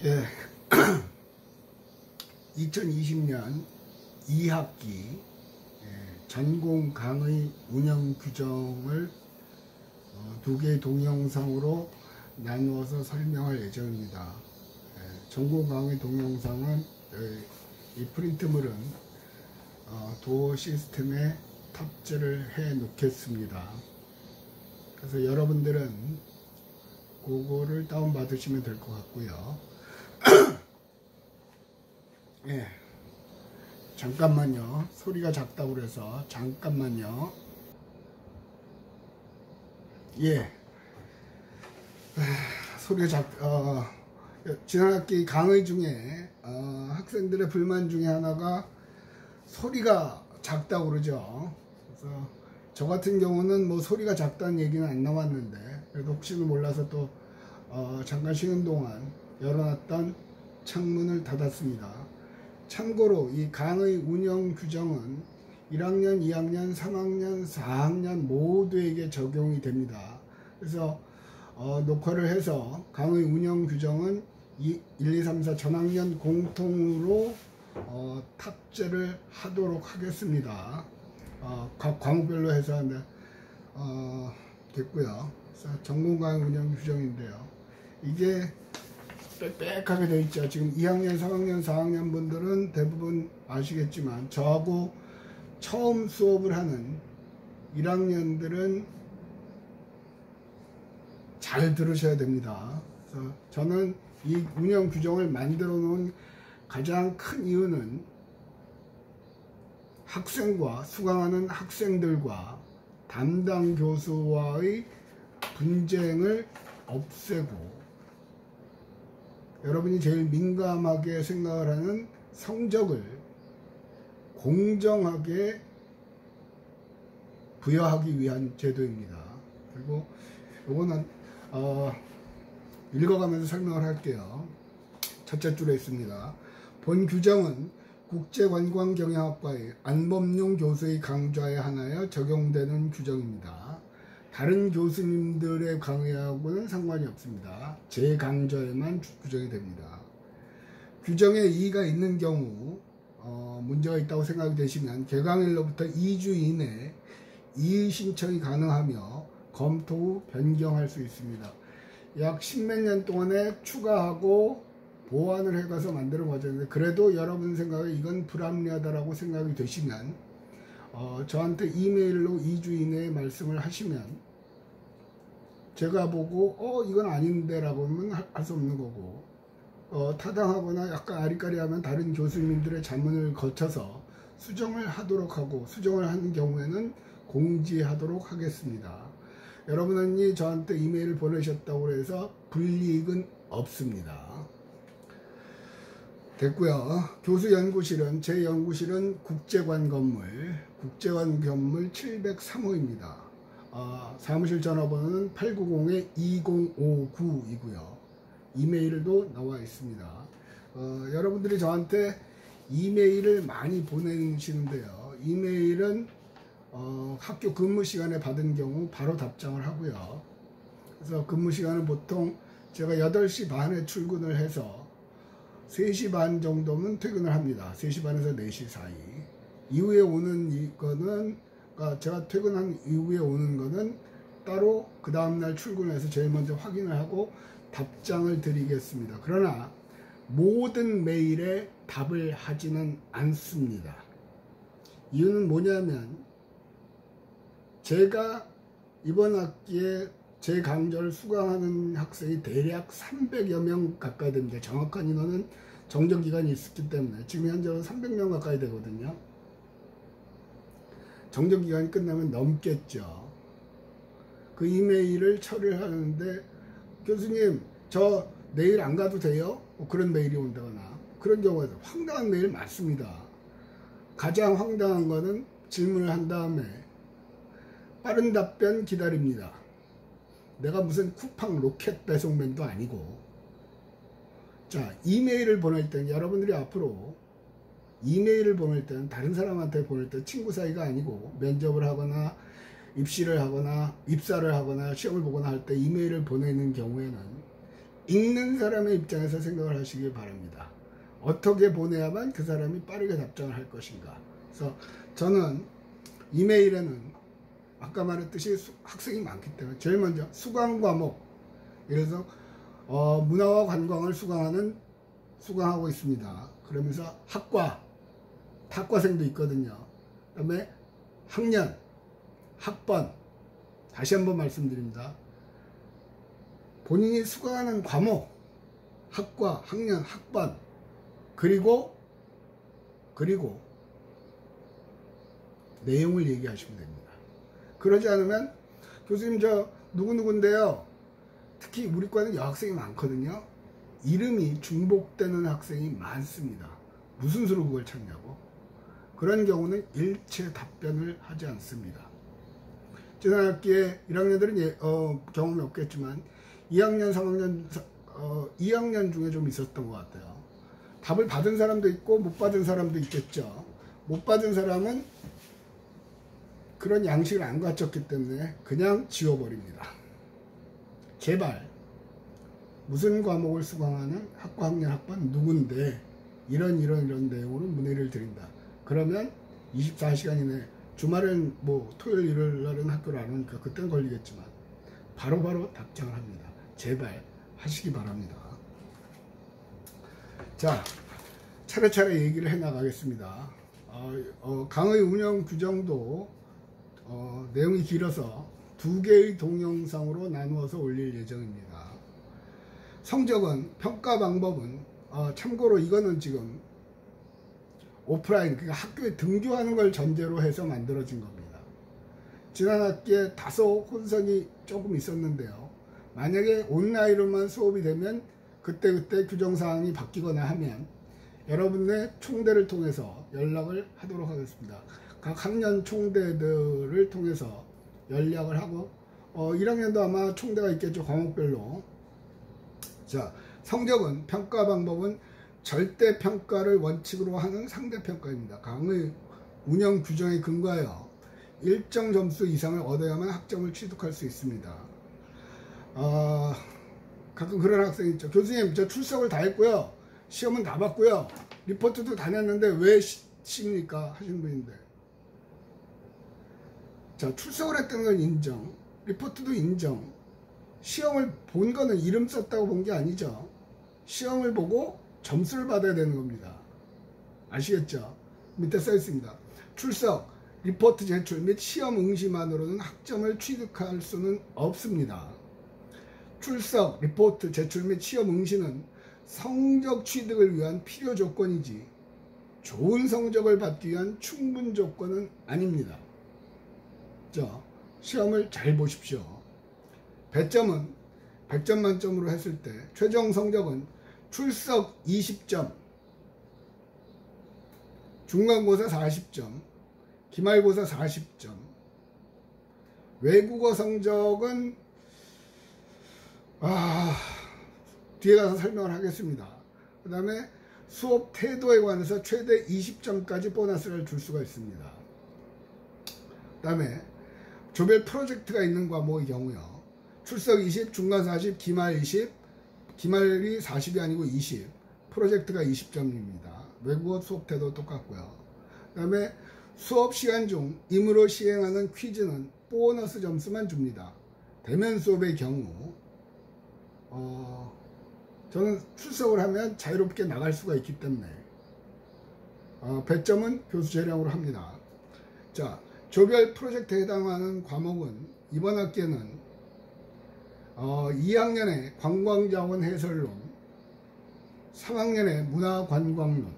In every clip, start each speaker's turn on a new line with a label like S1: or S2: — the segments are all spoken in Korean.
S1: 예, 2020년 2학기 전공 강의 운영 규정을 두 개의 동영상으로 나누어서 설명할 예정입니다. 전공 강의 동영상은 이 프린트물은 도어 시스템에 탑재를 해 놓겠습니다. 그래서 여러분들은 그거를 다운 받으시면 될 것 같고요. 예, 잠깐만요. 소리가 작다고 그래서 잠깐만요. 예, 소리가 지난 학기 강의 중에 학생들의 불만 중에 하나가 소리가 작다고 그러죠. 그래서 저 같은 경우는 뭐 소리가 작다는 얘기는 안 나왔는데, 그래도 혹시나 몰라서 또 잠깐 쉬는 동안 열어놨던 창문을 닫았습니다. 참고로 이 강의 운영 규정은 1학년, 2학년, 3학년, 4학년 모두에게 적용이 됩니다. 그래서 녹화를 해서 강의 운영 규정은 1, 2, 3, 4 전학년 공통으로 탑재를 하도록 하겠습니다. 각 과목별로 해서 됐고요. 그래서 전공 강의 운영 규정인데요. 이게 빽빽하게 되어 있죠. 지금 2학년, 3학년, 4학년 분들은 대부분 아시겠지만 저하고 처음 수업을 하는 1학년들은 잘 들으셔야 됩니다. 그래서 저는 이 운영 규정을 만들어 놓은 가장 큰 이유는 학생과 수강하는 학생들과 담당 교수와의 분쟁을 없애고 여러분이 제일 민감하게 생각을 하는 성적을 공정하게 부여하기 위한 제도입니다. 그리고 이거는 읽어가면서 설명을 할게요. 첫째 줄에 있습니다. 본 규정은 국제관광경영학과의 안범용 교수의 강좌에 한하여 적용되는 규정입니다. 다른 교수님들의 강의하고는 상관이 없습니다. 제 강좌에만 규정이 됩니다. 규정에 이의가 있는 경우 문제가 있다고 생각이 되시면 개강일로부터 2주 이내 이의 신청이 가능하며 검토 후 변경할 수 있습니다. 약 10몇 년 동안에 추가하고 보완을 해가서 만드는 과정인데, 그래도 여러분 생각에 이건 불합리하다라고 생각이 되시면 저한테 이메일로 2주 이내에 말씀을 하시면 제가 보고 이건 아닌데 라고 하면 할 수 없는 거고, 타당하거나 약간 아리까리하면 다른 교수님들의 자문을 거쳐서 수정을 하도록 하고, 수정을 하는 경우에는 공지하도록 하겠습니다. 여러분이 저한테 이메일을 보내셨다고 해서 불이익은 없습니다. 됐고요. 교수 연구실은, 제 연구실은 국제관 건물 703호입니다. 사무실 전화번호는 890-2059이고요. 이메일도 나와 있습니다. 여러분들이 저한테 이메일을 많이 보내시는데요. 이메일은 학교 근무 시간에 받은 경우 바로 답장을 하고요. 그래서 근무 시간은 보통 제가 8시 반에 출근을 해서 3시 반 정도면 퇴근을 합니다. 3시 반에서 4시 사이. 이후에 오는 이거는, 그러니까 제가 퇴근한 이후에 오는 거는 따로 그 다음날 출근해서 제일 먼저 확인을 하고 답장을 드리겠습니다. 그러나 모든 메일에 답을 하지는 않습니다. 이유는 뭐냐면 제가 이번 학기에 제 강좌를 수강하는 학생이 대략 300여 명 가까이 됩니다. 정확한 인원은 정정기간이 있었기 때문에 지금 현재는 300명 가까이 되거든요. 정정기간이 끝나면 넘겠죠. 그 이메일을 처리를 하는데, 교수님 저 내일 안 가도 돼요? 그런 메일이 온다거나, 그런 경우에도 황당한 메일 많습니다. 가장 황당한 거는 질문을 한 다음에 빠른 답변 기다립니다. 내가 무슨 쿠팡 로켓 배송맨도 아니고. 자, 이메일을 보낼 때는 여러분들이 앞으로 이메일을 보낼 때는 다른 사람한테 보낼 때 친구 사이가 아니고 면접을 하거나 입시를 하거나 입사를 하거나 시험을 보거나 할 때 이메일을 보내는 경우에는 읽는 사람의 입장에서 생각을 하시길 바랍니다. 어떻게 보내야만 그 사람이 빠르게 답장을 할 것인가. 그래서 저는 이메일에는 아까 말했듯이 학생이 많기 때문에 제일 먼저 수강 과목, 예를 들어서 문화와 관광을 수강하고 있습니다. 그러면서 학과생도 있거든요. 그 다음에 학년, 학번, 다시 한번 말씀드립니다. 본인이 수강하는 과목, 학과, 학년, 학번, 그리고 내용을 얘기하시면 됩니다. 그러지 않으면 교수님 저 누구누구인데요. 특히 우리 과는 여학생이 많거든요. 이름이 중복되는 학생이 많습니다. 무슨 수로 그걸 찾냐고. 그런 경우는 일체 답변을 하지 않습니다. 지난 학기에 1학년들은 경험이 없겠지만 2학년, 3학년, 2학년 중에 좀 있었던 것 같아요. 답을 받은 사람도 있고 못 받은 사람도 있겠죠. 못 받은 사람은 그런 양식을 안 갖췄기 때문에 그냥 지워버립니다. 제발 무슨 과목을 수강하는 학과, 학년, 학번 누군데 이런 내용으로 문의를 드린다. 그러면 24시간 이내, 주말엔 뭐 토요일 일요일 날은 학교를 안 오니까 그때는 걸리겠지만 바로바로 답장을 합니다. 제발 하시기 바랍니다. 자, 차례차례 얘기를 해 나가겠습니다. 강의 운영 규정도 내용이 길어서 2개의 동영상으로 나누어서 올릴 예정입니다. 성적은, 평가 방법은 참고로 이거는 지금 오프라인, 그러니까 학교에 등교하는 걸 전제로 해서 만들어진 겁니다. 지난 학기에 다소 혼선이 조금 있었는데요. 만약에 온라인으로만 수업이 되면 그때 규정사항이 바뀌거나 하면 여러분의 총대를 통해서 연락을 하도록 하겠습니다. 각 학년 총대들을 통해서 연락을 하고 1학년도 아마 총대가 있겠죠. 과목별로. 자, 성적은, 평가 방법은 절대평가를 원칙으로 하는 상대평가입니다. 강의 운영 규정에 근거하여 일정 점수 이상을 얻어야만 학점을 취득할 수 있습니다. 가끔 그런 학생이 있죠. 교수님, 저 출석을 다 했고요. 시험은 다 봤고요. 리포트도 다 냈는데 왜 C입니까? 하시는 분인데. 자, 출석을 했다는 건 인정. 리포트도 인정. 시험을 본 거는 이름 썼다고 본 게 아니죠. 시험을 보고 점수를 받아야 되는 겁니다. 아시겠죠? 밑에 써 있습니다. 출석, 리포트 제출 및 시험 응시만으로는 학점을 취득할 수는 없습니다. 출석, 리포트 제출 및 시험 응시는 성적 취득을 위한 필요 조건이지 좋은 성적을 받기 위한 충분 조건은 아닙니다. 자, 시험을 잘 보십시오. 배점은 100점 만점으로 했을 때 최종 성적은 출석 20점, 중간고사 40점, 기말고사 40점, 외국어 성적은 뒤에 가서 설명을 하겠습니다. 그 다음에 수업 태도에 관해서 최대 20점까지 보너스를 줄 수가 있습니다. 그 다음에 조별 프로젝트가 있는 과목의 경우요. 출석 20, 중간 40, 기말 20, 기말이 40이 아니고 20, 프로젝트가 20점입니다. 외국어 수업 태도 똑같고요. 그 다음에 수업 시간 중 임의로 시행하는 퀴즈는 보너스 점수만 줍니다. 대면 수업의 경우 저는 출석을 하면 자유롭게 나갈 수가 있기 때문에 배점은 교수 재량으로 합니다. 자, 조별 프로젝트에 해당하는 과목은 이번 학기에는 2학년에 관광자원 해설론, 3학년에 문화관광론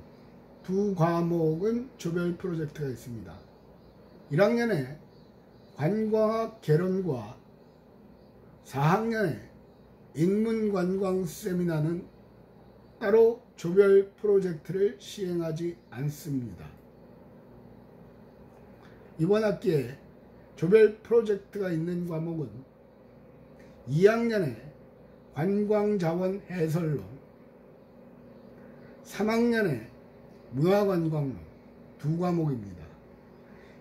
S1: 두 과목은 조별 프로젝트가 있습니다. 1학년에 관광학 개론과 4학년에 인문관광 세미나는 따로 조별 프로젝트를 시행하지 않습니다. 이번 학기에 조별 프로젝트가 있는 과목은 2학년에 관광자원 해설론, 3학년에 문화관광론 두 과목입니다.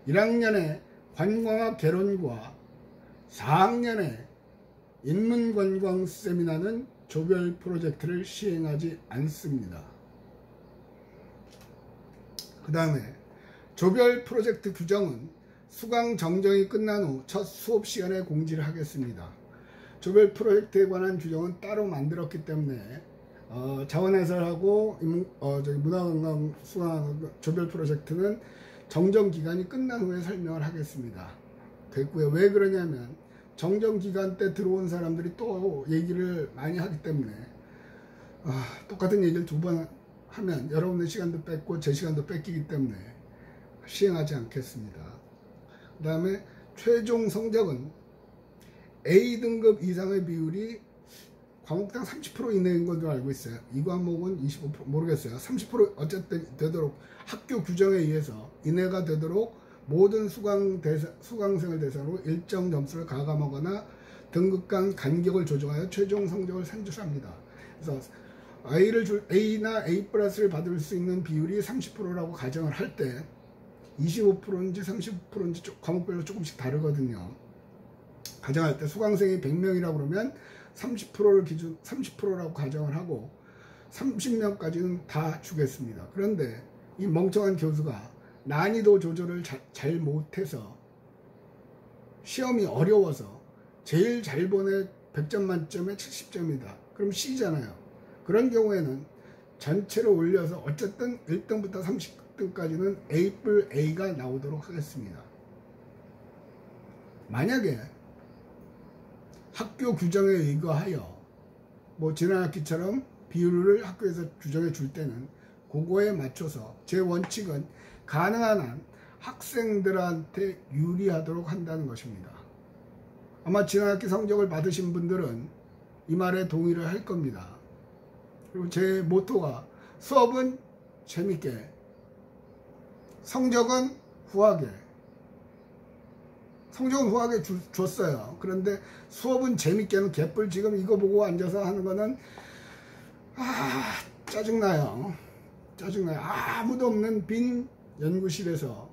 S1: 1학년에 관광학 개론과 4학년에 인문관광 세미나는 조별 프로젝트를 시행하지 않습니다. 그 다음에 조별 프로젝트 규정은 수강 정정이 끝난 후 첫 수업 시간에 공지를 하겠습니다. 조별 프로젝트에 관한 규정은 따로 만들었기 때문에 자원해설하고 문화관광 수강 조별 프로젝트는 정정 기간이 끝난 후에 설명을 하겠습니다. 됐고요. 왜 그러냐면 정정 기간 때 들어온 사람들이 또 얘기를 많이 하기 때문에 똑같은 얘기를 두 번 하면 여러분의 시간도 뺏고 제 시간도 뺏기기 때문에 시행하지 않겠습니다. 그 다음에 최종 성적은 A등급 이상의 비율이 과목당 30% 이내인 걸로 알고 있어요. 이 과목은 25% 모르겠어요. 30% 어쨌든 되도록 학교 규정에 의해서 이내가 되도록 모든 수강생을 대상으로 일정 점수를 가감하거나 등급 간 간격을 조정하여 최종 성적을 산출합니다. 그래서 A나 A+를 받을 수 있는 비율이 30%라고 가정을 할 때 25%인지 30%인지 과목별로 조금씩 다르거든요. 가정할 때 수강생이 100명이라고 그러면 30%를 기준 30%라고 가정을 하고 30명까지는 다 주겠습니다. 그런데 이 멍청한 교수가 난이도 조절을 잘 못해서 시험이 어려워서 제일 잘 보내 100점 만점에 70점이다. 그럼 C잖아요. 그런 경우에는 전체를 올려서 어쨌든 1등부터 30등까지는 A가 나오도록 하겠습니다. 만약에 학교 규정에 의거하여 지난 학기처럼 비율을 학교에서 규정해 줄 때는 그거에 맞춰서 제 원칙은 가능한 한 학생들한테 유리하도록 한다는 것입니다. 아마 지난 학기 성적을 받으신 분들은 이 말에 동의를 할 겁니다. 그리고 제 모토가 수업은 재밌게, 성적은 후하게. 성적은 후하게 줬어요. 그런데 수업은 재밌게는 개뿔 지금 이거 보고 앉아서 하는 거는 짜증나요. 짜증나요. 아무도 없는 빈 연구실에서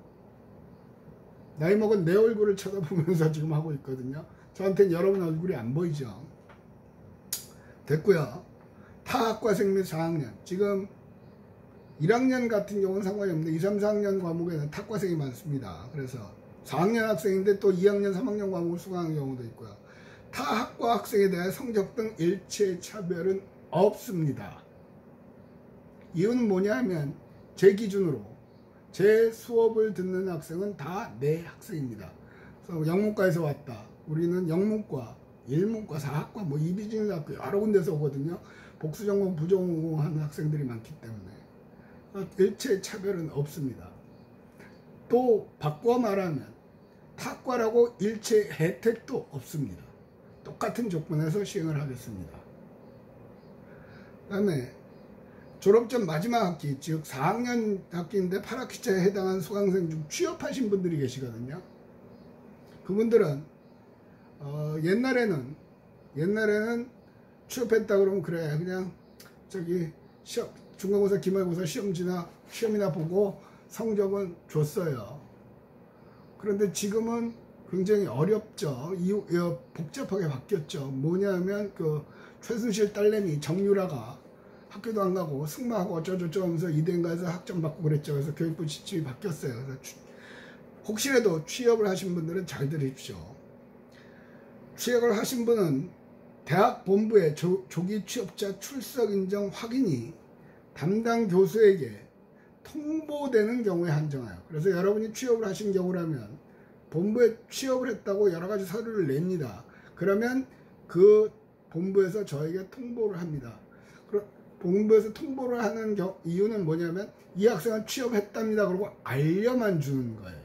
S1: 나이 먹은 내 얼굴을 쳐다보면서 지금 하고 있거든요. 저한테는 여러분 얼굴이 안 보이죠. 됐고요. 타 학과생 및 4학년 지금 1학년 같은 경우는 상관이 없는데 2, 3, 4학년 과목에는 타과생이 많습니다. 그래서 4학년 학생인데 또 2학년, 3학년 과목을 수강하는 경우도 있고요. 타 학과 학생에 대한 성적 등 일체 차별은 없습니다. 이유는 뭐냐면 제 기준으로 제 수업을 듣는 학생은 다 내 학생입니다. 그래서 영문과에서 왔다. 우리는 영문과, 일문과, 사학과, 이비진후 학교 여러 군데서 오거든요. 복수전공, 부전공 하는 학생들이 많기 때문에 일체 차별은 없습니다. 또 바꿔 말하면 타과라고 일체 혜택도 없습니다. 똑같은 조건에서 시행을 하겠습니다. 그 다음에 졸업전 마지막 학기, 즉 4학년 학기인데 8학기차에 해당한 수강생 중 취업하신 분들이 계시거든요. 그분들은 옛날에는 취업했다 그러면 그래 그냥 시험, 중간고사 기말고사 시험이나 보고 성적은 줬어요. 그런데 지금은 굉장히 어렵죠. 복잡하게 바뀌었죠. 뭐냐면 최순실 딸내미 정유라가 학교도 안 가고 승마하고 어쩌고저쩌고 하면서 이대인가에서 학점 받고 그랬죠. 그래서 교육부 지침이 바뀌었어요. 그래서 혹시라도 취업을 하신 분들은 잘 들으십시오. 취업을 하신 분은 대학 본부의 조기 취업자 출석 인정 확인이 담당 교수에게 통보되는 경우에 한정하여. 그래서 여러분이 취업을 하신 경우라면 본부에 취업을 했다고 여러 가지 서류를 냅니다. 그러면 그 본부에서 저에게 통보를 합니다. 본부에서 통보를 하는 이유는 뭐냐면 이 학생은 취업했답니다. 그러고 알려만 주는 거예요.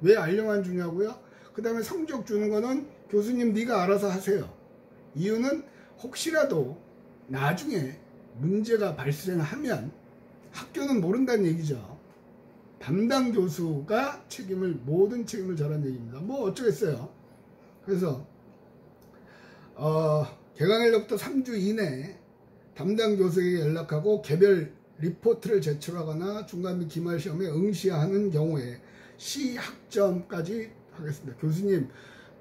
S1: 왜 알려만 주냐고요? 그 다음에 성적 주는 거는 교수님 네가 알아서 하세요. 이유는 혹시라도 나중에 문제가 발생하면 학교는 모른다는 얘기죠. 담당 교수가 모든 책임을 져라는 얘기입니다. 어쩌겠어요. 그래서 개강일로부터 3주 이내에 담당 교수에게 연락하고 개별 리포트를 제출하거나 중간 및 기말 시험에 응시하는 경우에 시학점까지 하겠습니다. 교수님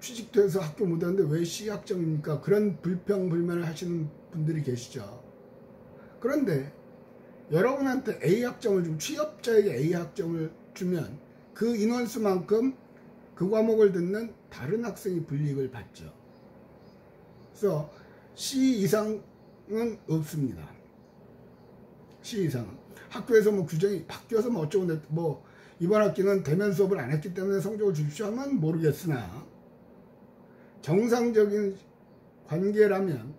S1: 취직도 해서 학교 못 하는데 왜 C학점입니까? 그런 불평불만을 하시는 분들이 계시죠. 그런데 여러분한테 A학점을 주면, 취업자에게 A학점을 주면 그 인원수만큼 그 과목을 듣는 다른 학생이 불이익을 받죠. 그래서 C 이상은 없습니다. C 이상은. 학교에서 뭐 규정이 바뀌어서 뭐 어쩌고 뭐 이번 학기는 대면 수업을 안 했기 때문에 성적을 주십시오 하면 모르겠으나, 정상적인 관계라면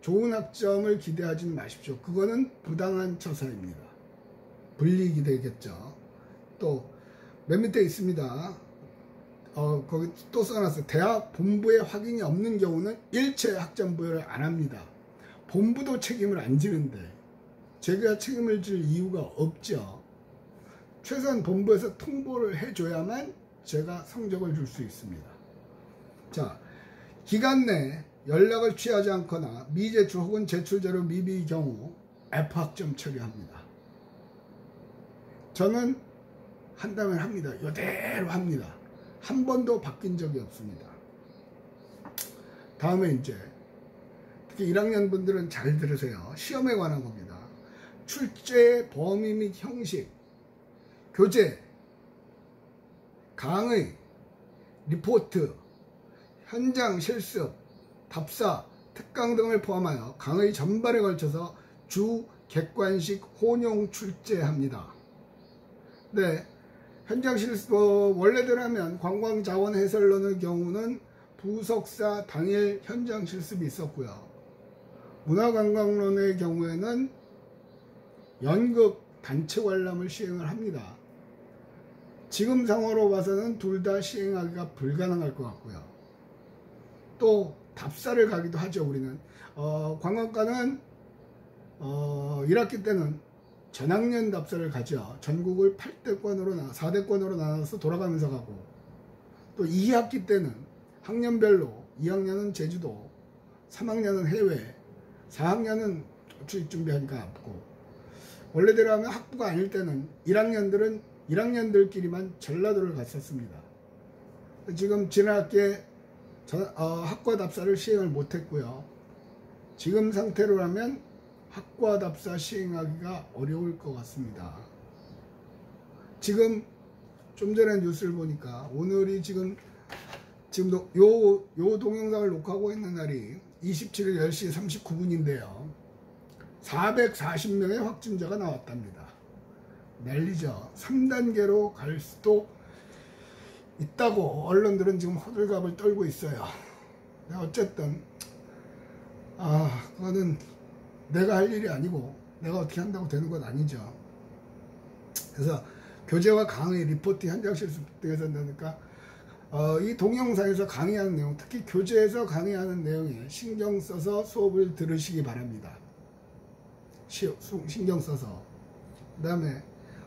S1: 좋은 학점을 기대하지는 마십시오. 그거는 부당한 처사입니다. 불이익이 되겠죠. 또 맨 밑에 있습니다. 거기 또 써놨어요. 대학 본부에 확인이 없는 경우는 일체 학점 부여를 안 합니다. 본부도 책임을 안 지는데 제가 책임을 질 이유가 없죠. 최소한 본부에서 통보를 해줘야만 제가 성적을 줄 수 있습니다. 자, 기간 내 연락을 취하지 않거나 미제출 혹은 제출자료 미비의 경우 F학점 처리합니다. 저는 한다면 합니다. 이대로 합니다. 한 번도 바뀐 적이 없습니다. 다음에 이제 특히 1학년 분들은 잘 들으세요. 시험에 관한 겁니다. 출제 범위 및 형식, 교재, 강의, 리포트, 현장 실습, 답사, 특강 등을 포함하여 강의 전반에 걸쳐서 주 객관식 혼용 출제합니다. 네, 현장 실습, 원래대로 하면 관광자원 해설론의 경우는 부석사 당일 현장 실습이 있었고요. 문화관광론의 경우에는 연극 단체 관람을 시행을 합니다. 지금 상황으로 봐서는 둘 다 시행하기가 불가능할 것 같고요. 또 답사를 가기도 하죠. 우리는 관광과는 1학기 때는 전학년 답사를 가죠. 전국을 4대권으로 나눠서 돌아가면서 가고, 또 2학기 때는 학년별로 2학년은 제주도, 3학년은 해외, 4학년은 취직 준비하니까 없고, 원래대로 하면 학부가 아닐 때는 1학년들은 1학년들끼리만 전라도를 갔었습니다. 지금 지난 학기에 학과 답사를 시행을 못했고요. 지금 상태로라면 학과 답사 시행하기가 어려울 것 같습니다. 지금 좀 전에 뉴스를 보니까 오늘이 지금도 요 동영상을 녹화하고 있는 날이 27일 10시 39분인데요. 440명의 확진자가 나왔답니다. 난리죠. 3단계로 갈 수도 있다고 언론들은 지금 호들갑을 떨고 있어요. 어쨌든 그거는 내가 할 일이 아니고 내가 어떻게 한다고 되는 건 아니죠. 그래서 교재와 강의, 리포트, 현장 실습 등에서 한다니까 이 동영상에서 강의하는 내용, 특히 교재에서 강의하는 내용에 신경 써서 수업을 들으시기 바랍니다. 신경 써서. 그 다음에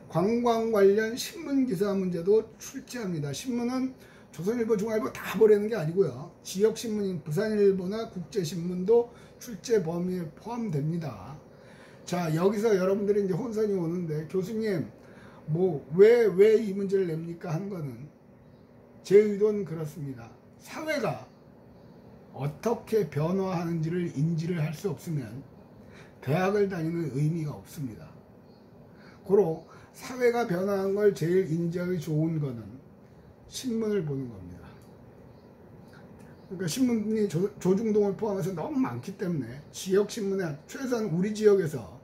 S1: 관광 관련 신문 기사 문제도 출제합니다. 신문은 조선일보, 중앙일보 다 보라는 게 아니고요. 지역신문인 부산일보나 국제신문도 출제 범위에 포함됩니다. 자, 여기서 여러분들이 이제 혼선이 오는데, 교수님, 왜 이 문제를 냅니까? 한 거는 제 의도는 그렇습니다. 사회가 어떻게 변화하는지를 인지를 할 수 없으면 대학을 다니는 의미가 없습니다. 고로 사회가 변화한 걸 제일 인지하기 좋은 거는 신문을 보는 겁니다. 그러니까 신문이 조중동을 포함해서 너무 많기 때문에 지역신문에 최소한 우리 지역에서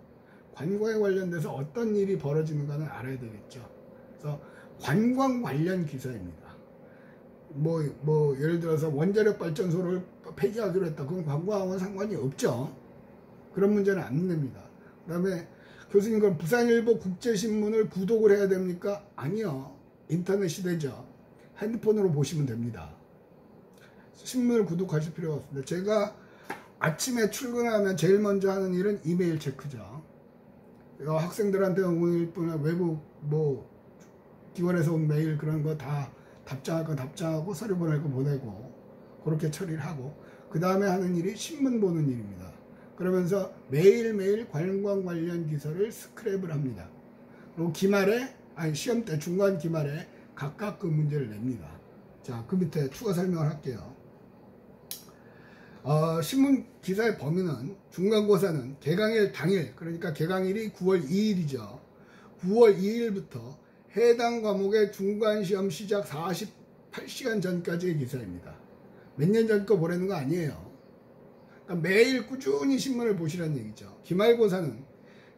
S1: 관광에 관련돼서 어떤 일이 벌어지는가는 알아야 되겠죠. 그래서 관광 관련 기사입니다. 예를 들어서 원자력 발전소를 폐기하기로 했다. 그건 관광하고는 상관이 없죠. 그런 문제는 안 냅니다. 그 다음에 교수님, 그럼 부산일보 국제신문을 구독을 해야 됩니까? 아니요. 인터넷 시대죠. 핸드폰으로 보시면 됩니다. 신문을 구독하실 필요가 없습니다. 제가 아침에 출근하면 제일 먼저 하는 일은 이메일 체크죠. 학생들한테 오늘 외부 기관에서 온 메일 그런 거 다 답장할 거 답장하고 서류 보낼 거 보내고 그렇게 처리를 하고, 그 다음에 하는 일이 신문 보는 일입니다. 그러면서 매일매일 관광 관련 기사를 스크랩을 합니다. 그리고 시험 때 중간 기말에 각각 그 문제를 냅니다. 자, 그 밑에 추가 설명을 할게요. 신문 기사의 범위는 중간고사는 개강일 당일, 그러니까 개강일이 9월 2일이죠. 9월 2일부터 해당 과목의 중간시험 시작 48시간 전까지의 기사입니다. 몇 년 전 거 보라는 거 아니에요. 그러니까 매일 꾸준히 신문을 보시라는 얘기죠. 기말고사는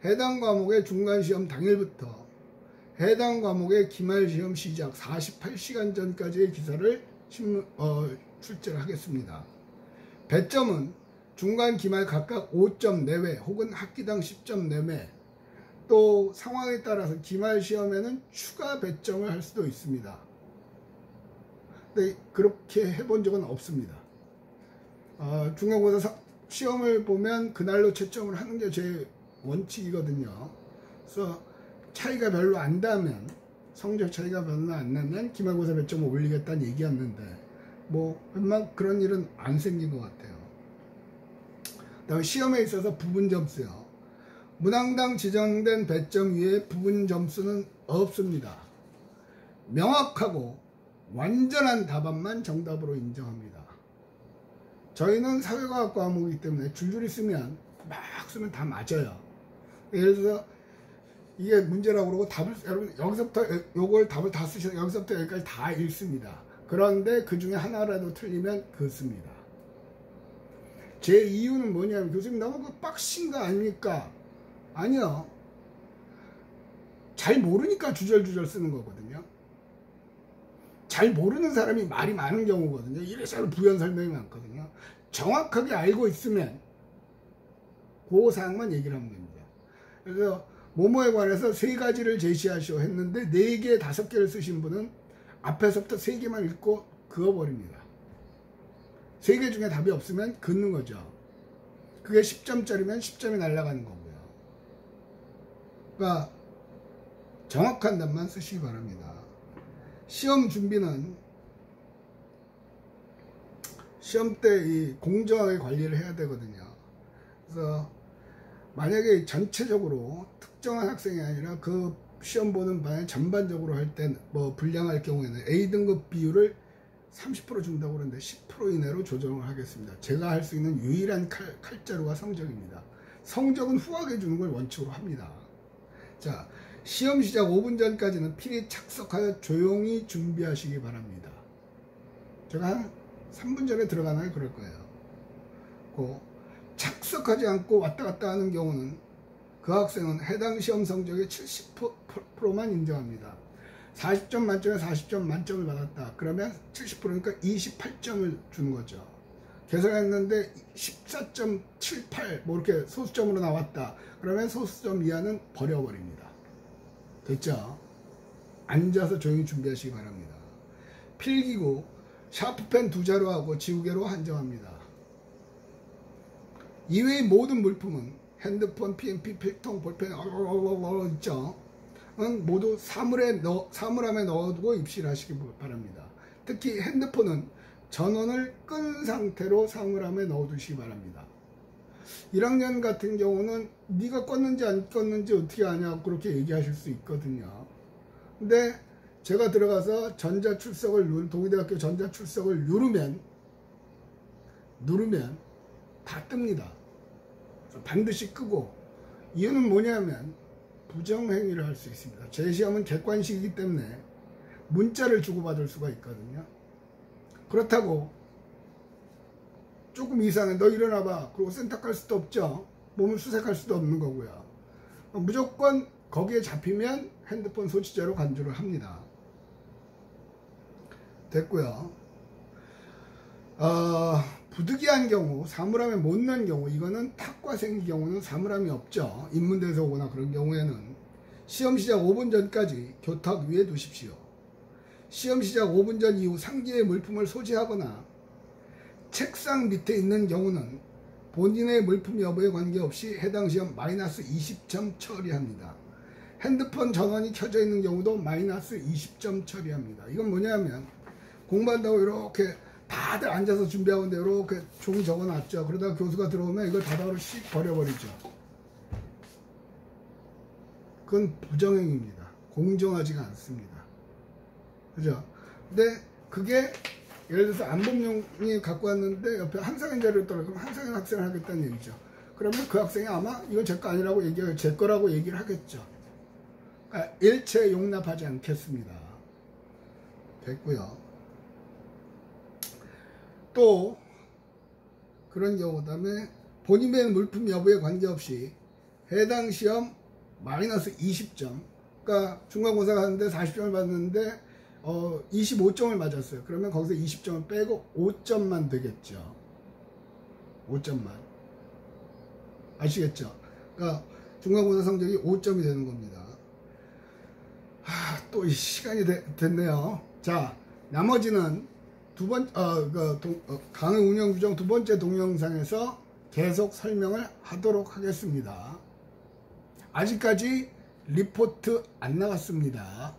S1: 해당 과목의 중간시험 당일부터 해당 과목의 기말시험 시작 48시간 전까지의 기사를 출제를 하겠습니다. 배점은 중간 기말 각각 5점 내외 혹은 학기당 10점 내외, 또 상황에 따라서 기말 시험에는 추가 배점을 할 수도 있습니다. 근데 그렇게 해본 적은 없습니다. 중간고사 시험을 보면 그날로 채점을 하는 게 제 원칙이거든요. 그래서 차이가 별로 안 나면, 성적 차이가 별로 안 나면 기말고사 배점을 올리겠다는 얘기였는데 웬만한 그런 일은 안 생긴 것 같아요. 그다음에 시험에 있어서 부분 점수요. 문항당 지정된 배점 위에 부분 점수는 없습니다. 명확하고 완전한 답안만 정답으로 인정합니다. 저희는 사회과학 과목이기 때문에 줄줄이 쓰면 막 쓰면 다 맞아요. 예를 들어서 이게 문제라고 그러고 답을, 여러분 여기서부터 요걸 답을 다 쓰셔서 여기서부터 여기까지 다 읽습니다. 그런데 그 중에 하나라도 틀리면 그렇습니다. 제 이유는 뭐냐면, 교수님 너무 빡신 거 아닙니까? 아니요. 잘 모르니까 주절주절 쓰는 거거든요. 잘 모르는 사람이 말이 많은 경우거든요. 이래서 부연 설명이 많거든요. 정확하게 알고 있으면 그 사항만 얘기를 하면 됩니다. 그래서 뭐뭐에 관해서 3가지를 제시하시오 했는데 4개, 5개를 쓰신 분은 앞에서부터 3개만 읽고 그어버립니다. 3개 중에 답이 없으면 긋는 거죠. 그게 10점짜리면 10점이 날아가는 거고요. 그러니까 정확한 답만 쓰시기 바랍니다. 시험 준비는 시험 때 이 공정하게 관리를 해야 되거든요. 그래서 만약에 전체적으로 특정한 학생이 아니라 그 시험 보는 반에 전반적으로 할 때 불량할 경우에는 A등급 비율을 30% 준다고 그러는데 10% 이내로 조정을 하겠습니다. 제가 할 수 있는 유일한 칼자루가 성적입니다. 성적은 후하게 주는 걸 원칙으로 합니다. 자, 시험 시작 5분 전까지는 필히 착석하여 조용히 준비하시기 바랍니다. 제가 한 3분 전에 들어가나요? 그럴 거예요. 착석하지 않고 왔다 갔다 하는 경우는 그 학생은 해당 시험 성적의 70%만 인정합니다. 40점 만점에 40점 만점을 받았다. 그러면 70%니까 28점을 주는 거죠. 계산했는데 14.78 이렇게 소수점으로 나왔다. 그러면 소수점 이하는 버려버립니다. 됐죠? 앉아서 조용히 준비하시기 바랍니다. 필기구 샤프펜 2자로 하고 지우개로 한정합니다. 이외의 모든 물품은 핸드폰, PMP, 필통, 볼펜 있죠? 모두 사물함에 넣어두고 입실을 하시기 바랍니다. 특히 핸드폰은 전원을 끈 상태로 사물함에 넣어두시기 바랍니다. 1학년 같은 경우는 네가 껐는지 안 껐는지 어떻게 아냐 그렇게 얘기하실 수 있거든요. 근데 제가 들어가서 동의대학교 전자출석을 누르면 다 뜹니다. 반드시 끄고, 이유는 뭐냐면 부정행위를 할 수 있습니다. 제 시험은 객관식이기 때문에 문자를 주고받을 수가 있거든요. 그렇다고 조금 이상해 너 일어나봐 그리고 센탁할 수도 없죠. 몸을 수색할 수도 없는 거고요. 무조건 거기에 잡히면 핸드폰 소지자로 간주를 합니다. 됐고요. 부득이한 경우, 사물함에 못 넣은 경우, 이거는 탁과생의 경우는 사물함이 없죠. 인문대에서 오거나 그런 경우에는 시험 시작 5분 전까지 교탁 위에 두십시오. 시험 시작 5분 전 이후 상기의 물품을 소지하거나 책상 밑에 있는 경우는 본인의 물품 여부에 관계없이 해당 시험 마이너스 20점 처리합니다. 핸드폰 전원이 켜져 있는 경우도 마이너스 20점 처리합니다. 이건 뭐냐면 공부한다고 이렇게 다들 앉아서 준비하고 있는데 이렇게 종이 적어놨죠. 그러다가 교수가 들어오면 이걸 바닥으로 씩 버려버리죠. 그건 부정행위입니다. 공정하지가 않습니다. 그죠? 근데 그게 예를 들어서 안범용이 갖고 왔는데 옆에 한상현 자료를 떨어 그럼 한상현 학생을 하겠다는 얘기죠. 그러면 그 학생이 아마 이건 제 거 아니라고 얘기해요. 제 거라고 얘기를 하겠죠. 그러니까 일체 용납하지 않겠습니다. 됐고요. 또 그런 경우 그다음에 본인의 물품 여부에 관계없이 해당 시험 마이너스 20점. 그러니까 중간고사 하는데 40점을 받았는데 25점을 맞았어요. 그러면 거기서 20점을 빼고 5점만 되겠죠. 5점만. 아시겠죠? 그러니까 중간고사 성적이 5점이 되는 겁니다. 또 시간이 됐네요. 자, 나머지는 강의 운영 규정 두 번째 동영상에서 계속 설명을 하도록 하겠습니다. 아직까지 리포트 안 나왔습니다.